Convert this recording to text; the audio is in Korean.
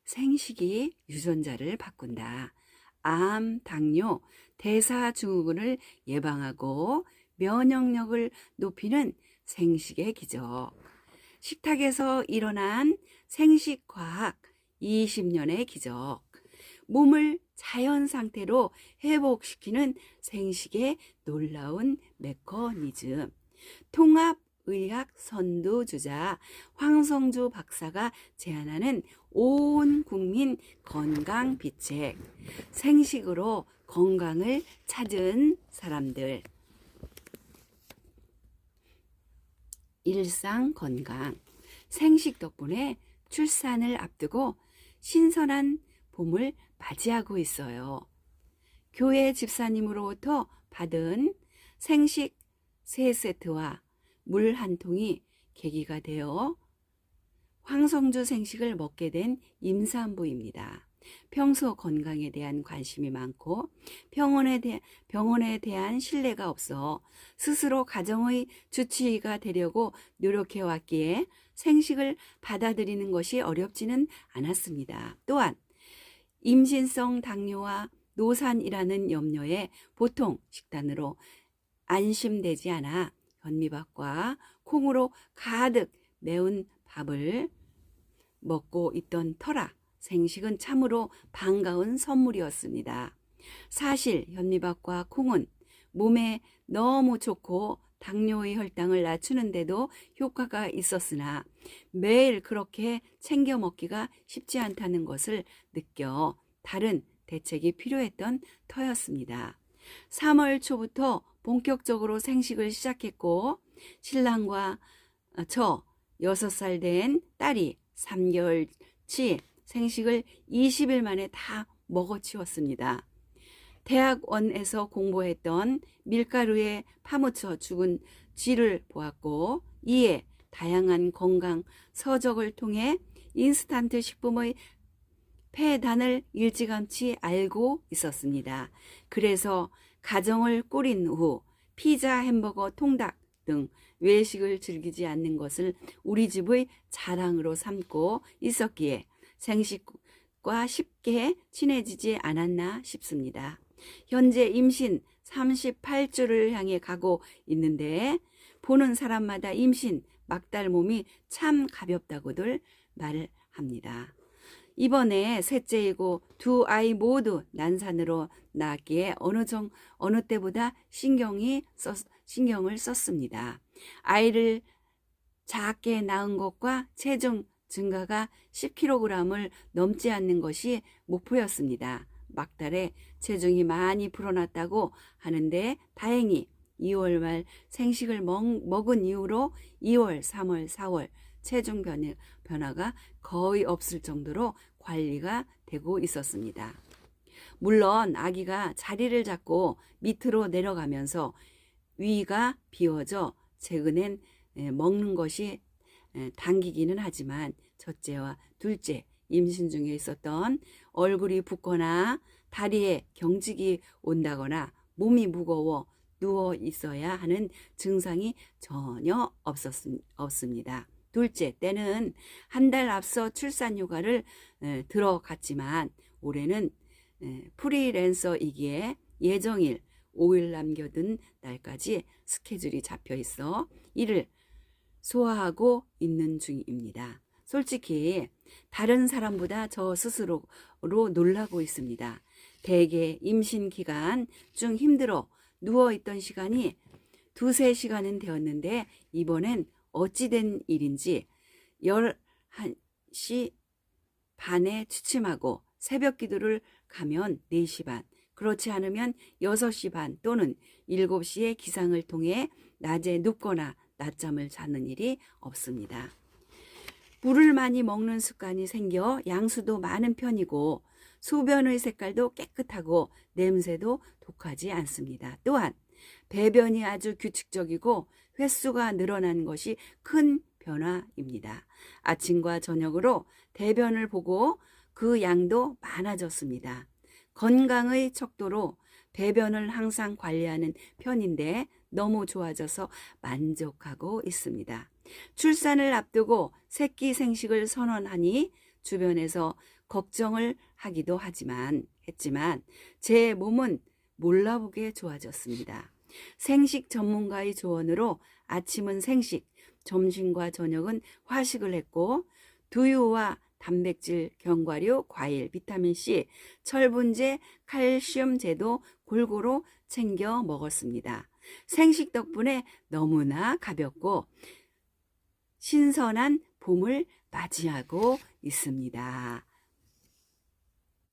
생식이 유전자를 바꾼다. 암, 당뇨, 대사증후군을 예방하고 면역력을 높이는 생식의 기적. 식탁에서 일어난 생식과학 20년의 기적. 몸을 자연 상태로 회복시키는 생식의 놀라운 메커니즘. 통합의학 선두주자 황성주 박사가 제안하는 온 국민 건강 비책. 생식으로 건강을 찾은 사람들. 일상 건강. 생식 덕분에 출산을 앞두고 신선한 봄을 맞이하고 있어요. 교회 집사님으로부터 받은 생식 3세트와 물 한 통이 계기가 되어 황성주 생식을 먹게 된 임산부입니다. 평소 건강에 대한 관심이 많고 병원에 대한 신뢰가 없어 스스로 가정의 주치의가 되려고 노력해왔기에 생식을 받아들이는 것이 어렵지는 않았습니다. 또한 임신성 당뇨와 노산이라는 염려에 보통 식단으로 안심되지 않아 현미밥과 콩으로 가득 매운 밥을 먹고 있던 터라 생식은 참으로 반가운 선물이었습니다. 사실 현미밥과 콩은 몸에 너무 좋고 당뇨의 혈당을 낮추는데도 효과가 있었으나 매일 그렇게 챙겨 먹기가 쉽지 않다는 것을 느껴 다른 대책이 필요했던 터였습니다. 3월 초부터 본격적으로 생식을 시작했고 신랑과 저 6살 된 딸이 3개월치 생식을 20일 만에 다 먹어치웠습니다. 대학원에서 공부했던 밀가루에 파묻혀 죽은 쥐를 보았고 이에 다양한 건강 서적을 통해 인스턴트 식품의 폐단을 일찌감치 알고 있었습니다. 그래서 가정을 꾸린 후 피자, 햄버거, 통닭 등 외식을 즐기지 않는 것을 우리 집의 자랑으로 삼고 있었기에 생식과 쉽게 친해지지 않았나 싶습니다. 현재 임신 38주를 향해 가고 있는데 보는 사람마다 임신 막달 몸이 참 가볍다고들 말을 합니다. 이번에 셋째이고 두 아이 모두 난산으로 낳았기에 어느 때보다 신경을 썼습니다. 아이를 작게 낳은 것과 체중 증가가 10kg을 넘지 않는 것이 목표였습니다. 막달에 체중이 많이 불어났다고 하는데 다행히 2월 말 생식을 먹은 이후로 2월, 3월, 4월 체중 변화가 거의 없을 정도로 관리가 되고 있었습니다. 물론 아기가 자리를 잡고 밑으로 내려가면서 위가 비워져 최근엔 먹는 것이 당기기는 하지만 첫째와 둘째 임신 중에 있었던 얼굴이 붓거나 다리에 경직이 온다거나 몸이 무거워 누워 있어야 하는 증상이 전혀 없습니다. 둘째 때는 한 달 앞서 출산 휴가를 들어갔지만 올해는 프리랜서이기에 예정일 5일 남겨둔 날까지 스케줄이 잡혀 있어 이를 소화하고 있는 중입니다. 솔직히 다른 사람보다 저 스스로로 놀라고 있습니다. 대개 임신 기간 중 힘들어 누워있던 시간이 2-3시간은 되었는데 이번엔 어찌된 일인지 11시 반에 취침하고 새벽 기도를 가면 4시 반, 그렇지 않으면 6시 반 또는 7시에 기상을 통해 낮에 눕거나 낮잠을 자는 일이 없습니다. 물을 많이 먹는 습관이 생겨 양수도 많은 편이고 소변의 색깔도 깨끗하고 냄새도 독하지 않습니다. 또한 배변이 아주 규칙적이고 횟수가 늘어난 것이 큰 변화입니다. 아침과 저녁으로 대변을 보고 그 양도 많아졌습니다. 건강의 척도로 배변을 항상 관리하는 편인데 너무 좋아져서 만족하고 있습니다. 출산을 앞두고 새끼 생식을 선언하니 주변에서 걱정을 하기도 했지만 제 몸은 몰라보게 좋아졌습니다. 생식 전문가의 조언으로 아침은 생식, 점심과 저녁은 화식을 했고 두유와 단백질, 견과류, 과일, 비타민C, 철분제, 칼슘제도 골고루 챙겨 먹었습니다. 생식 덕분에 너무나 가볍고 신선한 봄을 맞이하고 있습니다.